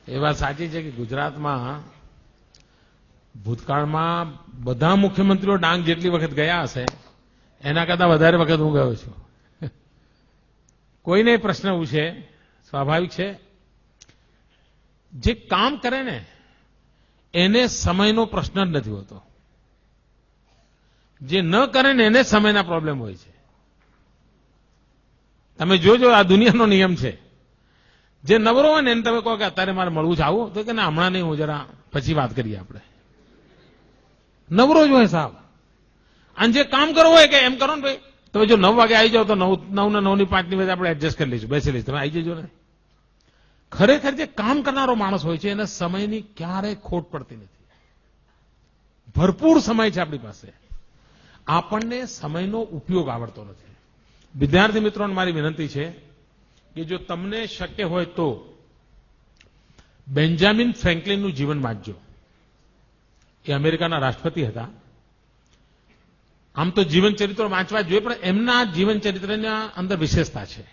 એ વાત સાચી છે કે ગુજરાતમાં ભૂતકાળમાં બધા મુખ્યમંત્રીઓ ડાંગ જેટલી વખત ગયા હશે એના કરતા વધારે વખત હું ગયો છું. કોઈને પ્રશ્ન પૂછે સ્વાભાવિક છે, જે કામ કરે ને એને સમયનો પ્રશ્ન જ નથી હોતો, જે ન કરે ને એને સમયના પ્રોબ્લેમ હોય છે. તમે જોજો, આ દુનિયાનો નિયમ છે. જે નવરો હોય ને એને તમે કહો કે અત્યારે મારે મળવું છે, આવું તો કે ના હમણાં નહીં, હું જરા પછી વાત કરીએ આપણે. નવરો જ હોય સાહેબ. અને જે કામ કરવું હોય કે એમ કરો ને ભાઈ, તમે જો 9 વાગે આવી જાઓ તો 9 ને 9 ની 5 ની વચ્ચે આપણે એડજસ્ટ કરી લઈશું, બેસી લઈશું, તમે આવી જજો ને. ખરેખર જે કામ કરનારો માણસ હોય છે એને સમયની ક્યારેય ખોટ પડતી નથી. ભરપૂર સમય છે આપણી પાસે. આપણને સમયનો ઉપયોગ આવડતો નથી. વિદ્યાર્થી મિત્રોને મારી વિનંતી છે કે જો તમને શક્ય હોય તો બેન્જામિન ફ્રેન્કલિનનું જીવન વાંચજો. એ અમેરિકાના રાષ્ટ્રપતિ હતા. આમ તો જીવન ચરિત્રો વાંચવા જોઈએ, પણ એમના જીવન ચરિત્રના અંદર વિશેષતા છે.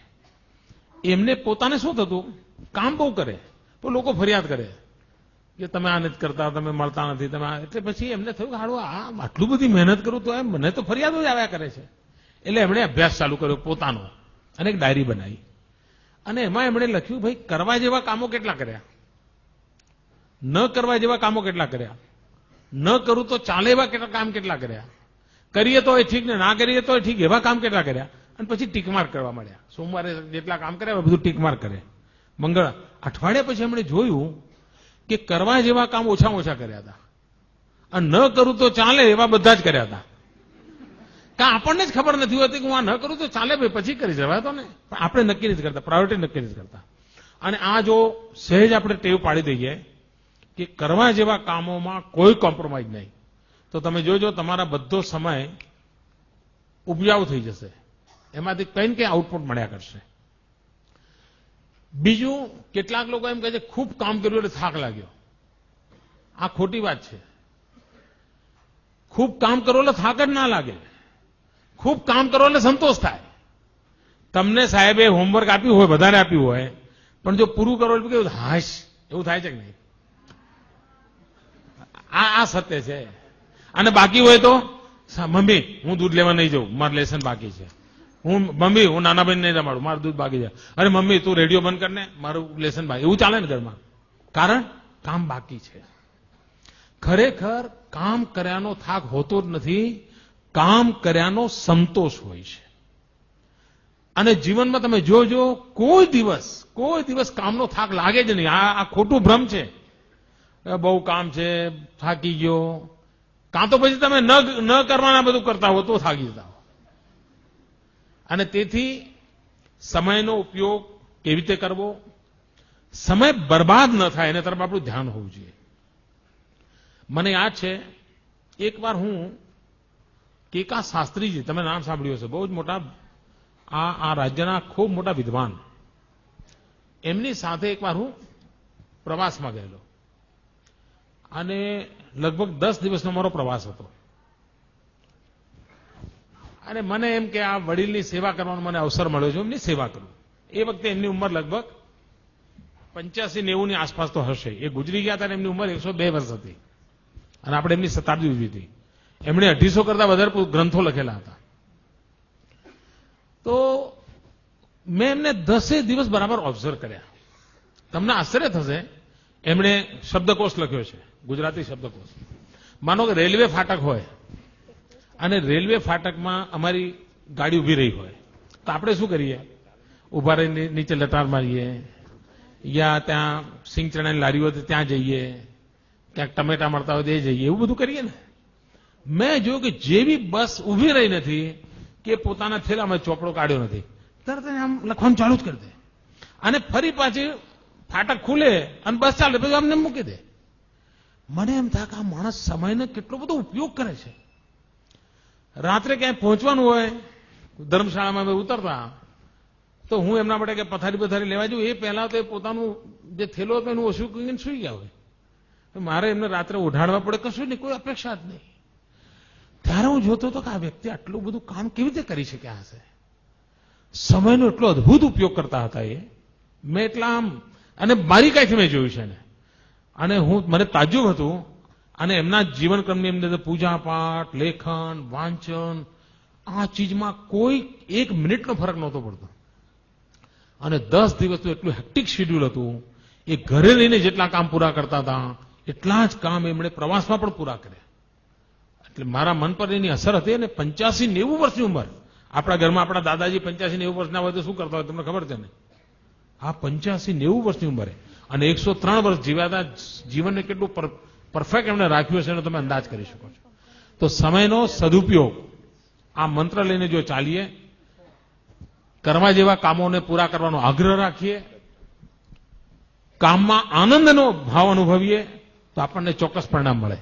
એમને પોતાને શું થતું, કામ બહુ કરે પણ લોકો ફરિયાદ કરે કે તમે આ નથી કરતા, તમે મળતા નથી, તમે એટલે પછી એમને થયું કે હાડું આ આટલું બધી મહેનત કરું તો એમ મને તો ફરિયાદો જ આવ્યા કરે છે. એટલે એમણે અભ્યાસ ચાલુ કર્યો પોતાનો અને એક ડાયરી બનાવી અને એમાં એમણે લખ્યું, ભાઈ કરવા જેવા કામો કેટલા કર્યા, ન કરવા જેવા કામો કેટલા કર્યા, ન કરું તો ચાલે એવા કામ કેટલા કર્યા, કરીએ તો એ ઠીક ને ના કરીએ તો ઠીક એવા કામ કેટલા કર્યા. અને પછી ટીકમાર્ક કરવા માંડ્યા. સોમવારે જેટલા કામ કર્યા બધું ટીકમાર્ક કરે. મંગળ અઠવાડિયા પછી એમણે જોયું કે કરવા જેવા કામ ઓછામાં ઓછા કર્યા હતા અને ન કરું તો ચાલે એવા બધા જ કર્યા હતા. આપણને જ ખબર નથી હોતી કે હું આ ન કરું તો ચાલે ભાઈ પછી કરી જવાય તો ને, પણ આપણે નક્કી નથી કરતા, પ્રાયોરિટી નક્કી નથી કરતા. અને આ જો સહેજ આપણે ટેવ પાડી દઈએ કે કરવા જેવા કામોમાં કોઈ કોમ્પ્રોમાઇઝ નહીં, તો તમે જોજો તમારા બધો સમય ઉપજાઉ થઈ જશે, એમાંથી કંઈ ને કંઈ આઉટપુટ મળ્યા કરશે. બીજું, કેટલાક લોકો એમ કહે છે ખૂબ કામ કર્યું એટલે થાક લાગ્યો. આ ખોટી વાત છે. ખૂબ કામ કરો એટલે થાક જ ના લાગે. ખૂબ કામ કરો એટલે સંતોષ થાય. તમને સાહેબે હોમવર્ક આપ્યું હોય, વધારે આપ્યું હોય, પણ જો પૂરું કરો એટલે કેવું હાશ એવું થાય છે કે નહીં? આ સત્ય છે. અને બાકી હોય તો મમ્મી હું દૂધ લેવા નહીં જાઉં, મારું લેસન બાકી છે. મમ્મી હું નાના બહેન નહીં રમાડું, મારું દૂધ બાકી છે. અરે મમ્મી તું રેડિયો બંધ કરને, મારું લેસન બાકી. એવું ચાલે ને ઘરમાં? કારણ કામ બાકી છે. ખરેખર કામ કર્યાનો થાક હોતો જ નથી, કામ કર્યાનો સંતોષ હોય છે. અને જીવનમાં તમે જોજો, કોઈ દિવસ કામનો થાક લાગે જ નહીં. આ ખોટું ભ્રમ છે. બહુ કામ છે, થાકી ગયો. કાં તો પછી તમે ન કરવાના બધું કરતા હો તો થાકી જતા હો. અને તેથી સમયનો ઉપયોગ કેવી રીતે કરવો, સમય બરબાદ ન થાય એના તરફ આપણું ધ્યાન હોવું જોઈએ. મને યાદ છે એકવાર હું કેકા શાસ્ત્રીજી, તમે નામ સાંભળ્યું હશે, બહુ જ મોટા આ રાજ્યના ખૂબ મોટા વિદ્વાન, એમની સાથે એકવાર હું પ્રવાસમાં ગયેલો અને લગભગ 10 દિવસનો મારો પ્રવાસ હતો. અને મને એમ કે આ વડીલની સેવા કરવાનો મને અવસર મળ્યો છે, એમની સેવા કરું. એ વખતે એમની ઉંમર લગભગ 85-90 ની આસપાસ તો હશે. એ ગુજરી ગયા હતા, એમની ઉંમર 102 વર્ષ હતી અને આપણે એમની શતાબ્દી ઉજવી હતી. એમણે 250 કરતા વધારે ગ્રંથો લખેલા હતા. તો મેં એમને 10 દિવસ બરાબર ઓબ્ઝર્વ કર્યા. તમને આશ્ચર્ય થશે, એમણે શબ્દકોશ લખ્યો છે, ગુજરાતી શબ્દકોશ. માનો કે રેલવે ફાટક હોય અને રેલવે ફાટકમાં અમારી ગાડી ઉભી રહી હોય તો આપણે શું કરીએ? ઉભા રહીને નીચે લટાર મારીએ, યા ત્યાં સિંગ ચણાની લારી હોય તો ત્યાં જઈએ, ક્યાંક ટમેટા મળતા હોય તો એ જઈએ, એવું બધું કરીએ ને. મેં જોયું કે જેવી બસ ઉભી રહી નથી કે પોતાના થેલામાં ચોપડો કાઢ્યો નથી, તરત આમ લખવાનું ચાલુ જ કરી દે અને ફરી પાછી ફાટક ખુલે અને બસ ચાલે પછી અમને મૂકી દે. મને એમ થાય કે આ માણસ સમયનો કેટલો બધો ઉપયોગ કરે છે. રાત્રે ક્યાંય પહોંચવાનું હોય, ધર્મશાળામાં અમે ઉતરતા તો હું એમના માટે કે પથારી લેવા જઉં, એ પહેલા તો પોતાનું જે થેલો હતો એનું ઓછું કરીને સુઈ ગયા હોય. મારે એમને રાત્રે ઉઠાડવા પડે, કશું નહીં, કોઈ અપેક્ષા જ નહીં. ત્યારે હું જોતો હતો કે આ વ્યક્તિ આટલું બધું કામ કેવી રીતે કરી શક્યા હશે. સમયનો એટલો અદભુત ઉપયોગ કરતા હતા એ. મેં એટલા આમ, અને બારીકાઈથી મેં જોયું છે ને. અને મને તાજ્જુબ હતું અને એમના જીવનક્રમની અંદર પૂજાપાઠ, લેખન, વાંચન આ ચીજમાં કોઈ 1 મિનિટનો ફરક નહોતો પડતો. અને 10 દિવસનું એટલું હેક્ટિક શેડ્યુલ હતું. એ ઘરે રહીને જેટલા કામ પૂરા કરતા હતા એટલા જ કામ એમણે પ્રવાસમાં પણ પૂરા કર્યા. એટલે મારા મન પર એની અસર હતી. અને 85-90 વર્ષની ઉંમર, આપણા ઘરમાં આપણા દાદાજી 85-90 વર્ષના હોય તો શું કરતા હોય તમને ખબર છે ને? આ 85-90 વર્ષની ઉંમરે અને 103 વર્ષ જીવ્યા. જીવનને કેટલું પરફેક્ટ એમણે રાખ્યું હશે એનો તમે અંદાજ કરી શકો છો. તો સમયનો સદુપયોગ આ મંત્ર લઈને જો ચાલીએ, કરવા જેવા કામોને પૂરા કરવાનો આગ્રહ રાખીએ, કામમાં આનંદનો ભાવ અનુભવીએ તો આપણને ચોક્કસ પરિણામ મળે.